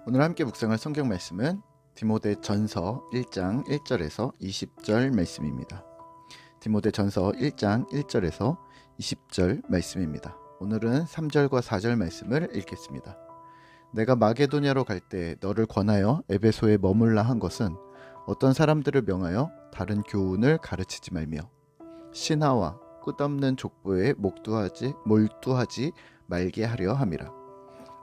오늘 함께 묵상할 성경 말씀은 디모데전서 1장 1절에서 20절 말씀입니다. 디모데전서 1장 1절에서 20절 말씀입니다. 오늘은 3절과 4절 말씀을 읽겠습니다. 내가 마게도냐로 갈 때 너를 권하여 에베소에 머물라 한 것은 어떤 사람들을 명하여 다른 교훈을 가르치지 말며 신하와 끝없는 족보에 몰두하지 말게 하려 함이라.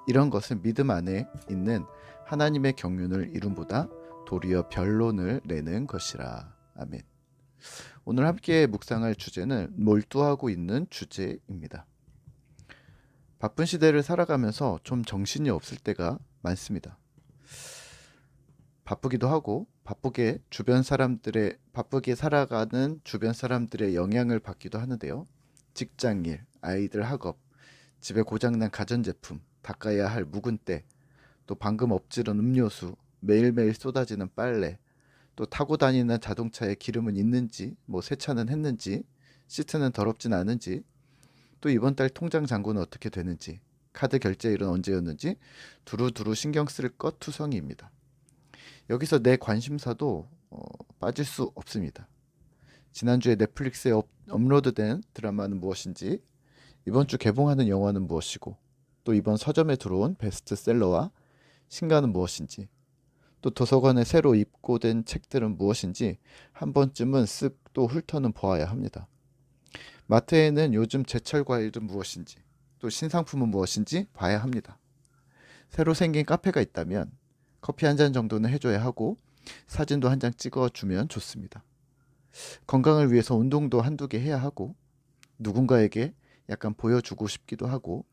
이런 것은 믿음 안에 있는 하나님의 경륜을 이룸보다 도리어 변론을 내는 것이라. 아멘. 오늘 함께 묵상할 주제는 몰두하고 있는 주제입니다. 바쁜 시대를 살아가면서 좀 정신이 없을 때가 많습니다. 바쁘기도 하고 바쁘게 살아가는 주변 사람들의 영향을 받기도 하는데요. 직장일, 아이들 학업, 집에 고장난 가전제품, 닦아야 할 묵은 때, 또 방금 엎지른 음료수, 매일매일 쏟아지는 빨래, 또 타고 다니는 자동차에 기름은 있는지, 세차는 했는지, 시트는 더럽진 않은지, 또 이번 달 통장 잔고는 어떻게 되는지, 카드 결제일은 언제였는지 두루두루 신경 쓸 것 투성이입니다. 여기서 내 관심사도 빠질 수 없습니다. 지난주에 넷플릭스에 업로드된 드라마는 무엇인지, 이번 주 개봉하는 영화는 무엇이고, 또 이번 서점에 들어온 베스트셀러와 신간은 무엇인지, 또 도서관에 새로 입고된 책들은 무엇인지 한 번쯤은 쓱 또 훑어는 보아야 합니다. 마트에는 요즘 제철 과일은 무엇인지, 또 신상품은 무엇인지 봐야 합니다. 새로 생긴 카페가 있다면 커피 한 잔 정도는 해줘야 하고 사진도 한 장 찍어주면 좋습니다. 건강을 위해서 운동도 한두 개 해야 하고 누군가에게 약간 보여주고 싶기도 하고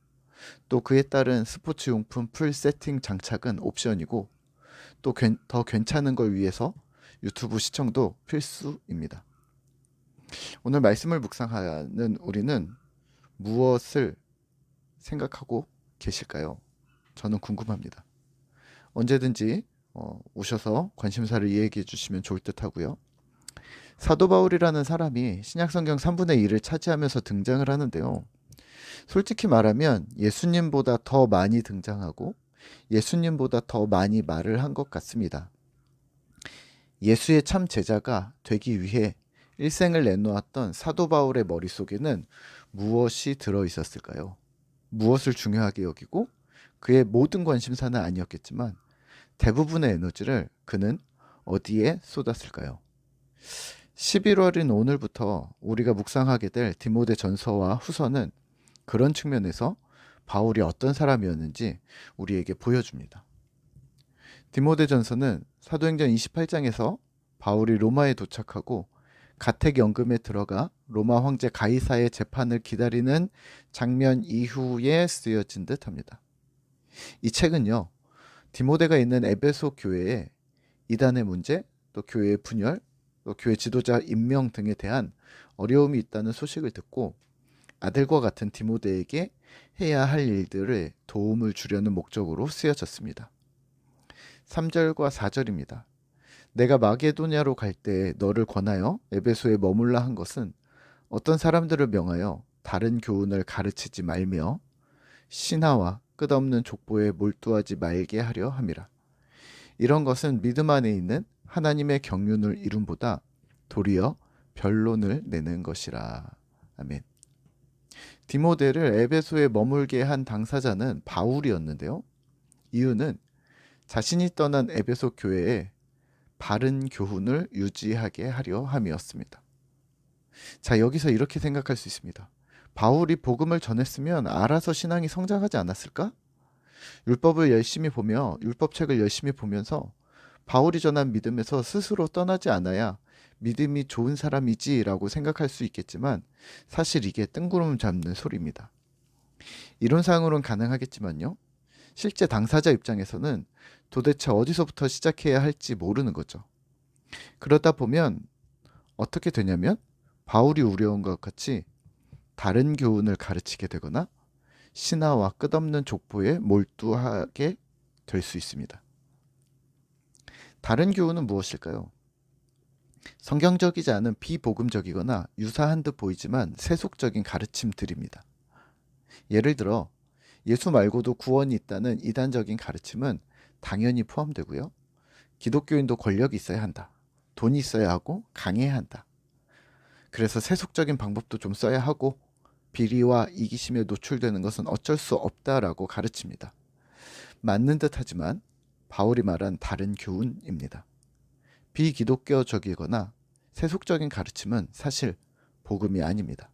또 그에 따른 스포츠 용품 풀 세팅 장착은 옵션이고 또 더 괜찮은 걸 위해서 유튜브 시청도 필수입니다. 오늘 말씀을 묵상하는 우리는 무엇을 생각하고 계실까요? 저는 궁금합니다. 언제든지 오셔서 관심사를 이야기해 주시면 좋을 듯 하고요. 사도 바울이라는 사람이 신약성경 3분의 1을 차지하면서 등장을 하는데요. 솔직히 말하면 예수님보다 더 많이 등장하고 예수님보다 더 많이 말을 한 것 같습니다. 예수의 참 제자가 되기 위해 일생을 내놓았던 사도 바울의 머릿속에는 무엇이 들어 있었을까요? 무엇을 중요하게 여기고 그의 모든 관심사는 아니었겠지만 대부분의 에너지를 그는 어디에 쏟았을까요? 11월인 오늘부터 우리가 묵상하게 될 디모데전서와 후서는 그런 측면에서 바울이 어떤 사람이었는지 우리에게 보여줍니다. 디모데전서는 사도행전 28장에서 바울이 로마에 도착하고 가택연금에 들어가 로마 황제 가이사의 재판을 기다리는 장면 이후에 쓰여진 듯합니다. 이 책은요, 디모데가 있는 에베소 교회의 이단의 문제, 또 교회의 분열, 또 교회 지도자 임명 등에 대한 어려움이 있다는 소식을 듣고 아들과 같은 디모데에게 해야 할 일들을 도움을 주려는 목적으로 쓰여졌습니다. 3절과 4절입니다. 내가 마게도냐로 갈 때 너를 권하여 에베소에 머물라 한 것은 어떤 사람들을 명하여 다른 교훈을 가르치지 말며 신하와 끝없는 족보에 몰두하지 말게 하려 함이라. 이런 것은 믿음 안에 있는 하나님의 경륜을 이룸보다 도리어 변론을 내는 것이라. 아멘. 디모데를 에베소에 머물게 한 당사자는 바울이었는데요. 이유는 자신이 떠난 에베소 교회에 바른 교훈을 유지하게 하려 함이었습니다. 자, 여기서 이렇게 생각할 수 있습니다. 바울이 복음을 전했으면 알아서 신앙이 성장하지 않았을까? 율법책을 열심히 보면서 바울이 전한 믿음에서 스스로 떠나지 않아야 믿음이 좋은 사람이지라고 생각할 수 있겠지만 사실 이게 뜬구름 잡는 소리입니다. 이론상으로는 가능하겠지만요. 실제 당사자 입장에서는 도대체 어디서부터 시작해야 할지 모르는 거죠. 그러다 보면 어떻게 되냐면 바울이 우려한 것 같이 다른 교훈을 가르치게 되거나 신하와 끝없는 족보에 몰두하게 될 수 있습니다. 다른 교훈은 무엇일까요? 성경적이지 않은 비복음적이거나 유사한 듯 보이지만 세속적인 가르침들입니다. 예를 들어 예수 말고도 구원이 있다는 이단적인 가르침은 당연히 포함되고요. 기독교인도 권력이 있어야 한다. 돈이 있어야 하고 강해야 한다. 그래서 세속적인 방법도 좀 써야 하고 비리와 이기심에 노출되는 것은 어쩔 수 없다라고 가르칩니다. 맞는 듯하지만 바울이 말한 다른 교훈입니다. 비기독교적이거나 세속적인 가르침은 사실 복음이 아닙니다.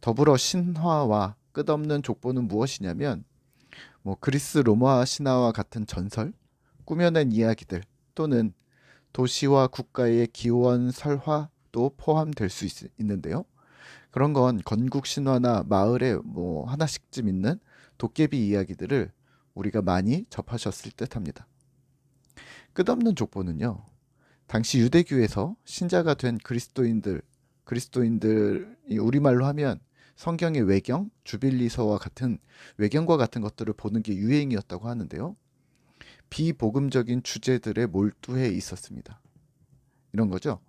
더불어 신화와 끝없는 족보는 무엇이냐면 그리스 로마 신화와 같은 전설, 꾸며낸 이야기들 또는 도시와 국가의 기원 설화도 포함될 수 있는데요. 그런 건 건국 신화나 마을에 하나씩쯤 있는 도깨비 이야기들을 우리가 많이 접하셨을 듯합니다. 끝없는 족보는요. 당시 유대교에서 신자가 된 그리스도인들이 우리말로 하면 성경의 외경, 주빌리서와 같은 외경과 같은 것들을 보는 게 유행이었다고 하는데요. 비복음적인 주제들에 몰두해 있었습니다. 이런 거죠.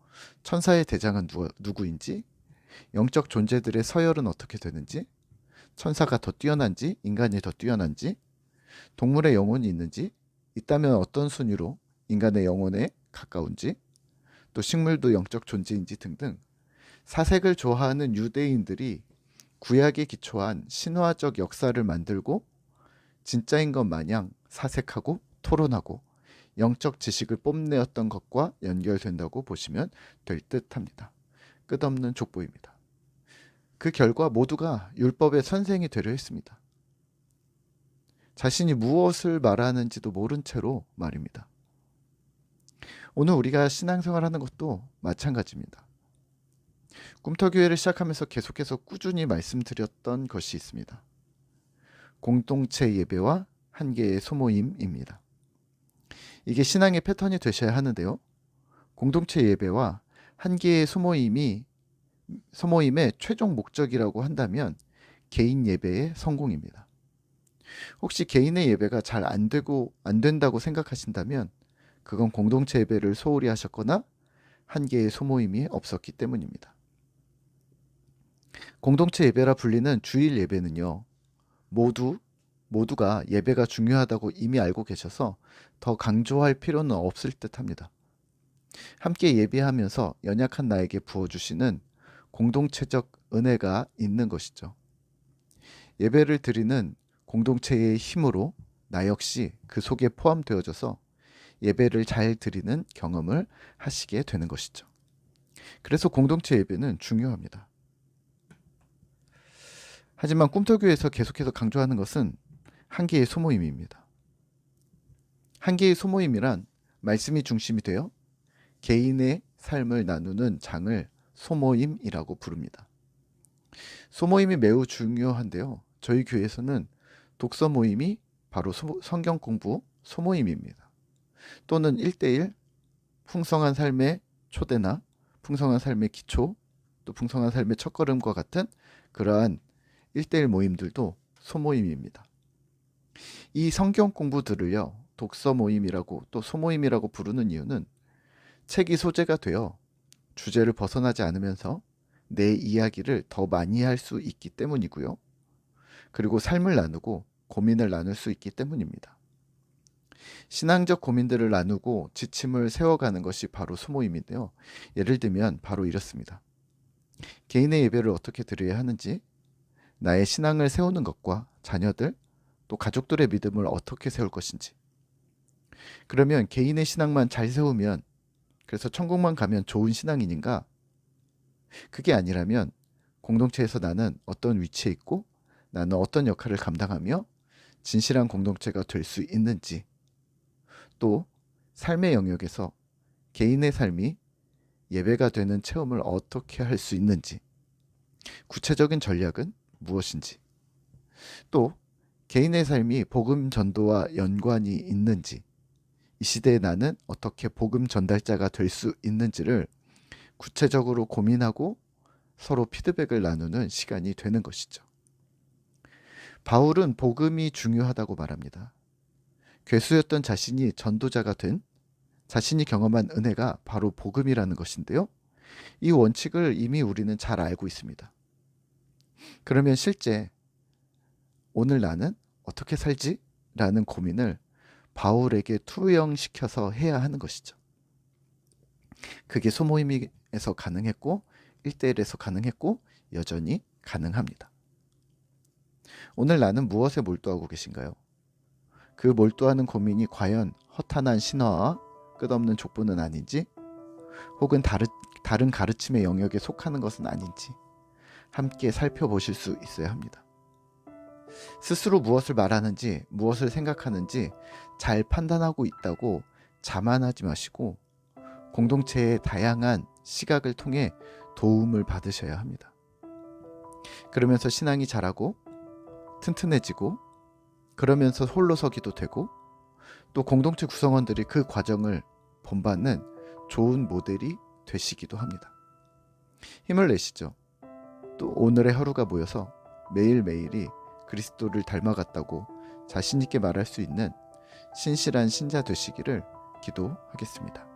천사의 대장은 누구인지, 영적 존재들의 서열은 어떻게 되는지, 천사가 더 뛰어난지, 인간이 더 뛰어난지, 동물의 영혼이 있는지, 있다면 어떤 순위로 인간의 영혼에 가까운지, 또 식물도 영적 존재인지 등등 사색을 좋아하는 유대인들이 구약에 기초한 신화적 역사를 만들고 진짜인 것 마냥 사색하고 토론하고 영적 지식을 뽐내었던 것과 연결된다고 보시면 될 듯합니다. 끝없는 족보입니다. 그 결과 모두가 율법의 선생이 되려 했습니다. 자신이 무엇을 말하는지도 모른 채로 말입니다. 오늘 우리가 신앙생활하는 것도 마찬가지입니다. 꿈터교회를 시작하면서 계속해서 꾸준히 말씀드렸던 것이 있습니다. 공동체 예배와 한 개의 소모임입니다. 이게 신앙의 패턴이 되셔야 하는데요. 공동체 예배와 한 개의 소모임의 최종 목적이라고 한다면 개인 예배의 성공입니다. 혹시 개인의 예배가 잘 안 된다고 생각하신다면 그건 공동체 예배를 소홀히 하셨거나 한 개의 소모임이 없었기 때문입니다. 공동체 예배라 불리는 주일 예배는요. 모두가 예배가 중요하다고 이미 알고 계셔서 더 강조할 필요는 없을 듯합니다. 함께 예배하면서 연약한 나에게 부어주시는 공동체적 은혜가 있는 것이죠. 예배를 드리는 공동체의 힘으로 나 역시 그 속에 포함되어져서 예배를 잘 드리는 경험을 하시게 되는 것이죠. 그래서 공동체 예배는 중요합니다. 하지만 꿈터교회에서 계속해서 강조하는 것은 한 개의 소모임입니다. 한 개의 소모임이란 말씀이 중심이 되어 개인의 삶을 나누는 장을 소모임이라고 부릅니다. 소모임이 매우 중요한데요. 저희 교회에서는 독서 모임이 바로 성경 공부 소모임입니다. 또는 1대1 풍성한 삶의 초대나 풍성한 삶의 기초, 또 풍성한 삶의 첫걸음과 같은 그러한 1대1 모임들도 소모임입니다. 이 성경 공부들을요. 독서 모임이라고 또 소모임이라고 부르는 이유는 책이 소재가 되어 주제를 벗어나지 않으면서 내 이야기를 더 많이 할 수 있기 때문이고요. 그리고 삶을 나누고 고민을 나눌 수 있기 때문입니다. 신앙적 고민들을 나누고 지침을 세워가는 것이 바로 소모임인데요. 예를 들면 바로 이렇습니다. 개인의 예배를 어떻게 드려야 하는지, 나의 신앙을 세우는 것과 자녀들, 또 가족들의 믿음을 어떻게 세울 것인지. 그러면 개인의 신앙만 잘 세우면, 그래서 천국만 가면 좋은 신앙인인가? 그게 아니라면 공동체에서 나는 어떤 위치에 있고 나는 어떤 역할을 감당하며 진실한 공동체가 될 수 있는지, 또 삶의 영역에서 개인의 삶이 예배가 되는 체험을 어떻게 할 수 있는지, 구체적인 전략은 무엇인지, 또 개인의 삶이 복음 전도와 연관이 있는지, 이 시대에 나는 어떻게 복음 전달자가 될 수 있는지를 구체적으로 고민하고 서로 피드백을 나누는 시간이 되는 것이죠. 바울은 복음이 중요하다고 말합니다. 괴수였던 자신이 전도자가 된 자신이 경험한 은혜가 바로 복음이라는 것인데요. 이 원칙을 이미 우리는 잘 알고 있습니다. 그러면 실제 오늘 나는 어떻게 살지? 라는 고민을 바울에게 투영시켜서 해야 하는 것이죠. 그게 소모임에서 가능했고 1대1에서 가능했고 여전히 가능합니다. 오늘 나는 무엇에 몰두하고 계신가요? 그 몰두하는 고민이 과연 허탄한 신화와 끝없는 족보는 아닌지, 혹은 다른 가르침의 영역에 속하는 것은 아닌지 함께 살펴보실 수 있어야 합니다. 스스로 무엇을 말하는지, 무엇을 생각하는지 잘 판단하고 있다고 자만하지 마시고 공동체의 다양한 시각을 통해 도움을 받으셔야 합니다. 그러면서 신앙이 자라고 튼튼해지고, 그러면서 홀로 서기도 되고, 또 공동체 구성원들이 그 과정을 본받는 좋은 모델이 되시기도 합니다. 힘을 내시죠. 또 오늘의 하루가 모여서 매일매일이 그리스도를 닮아갔다고 자신 있게 말할 수 있는 신실한 신자 되시기를 기도하겠습니다.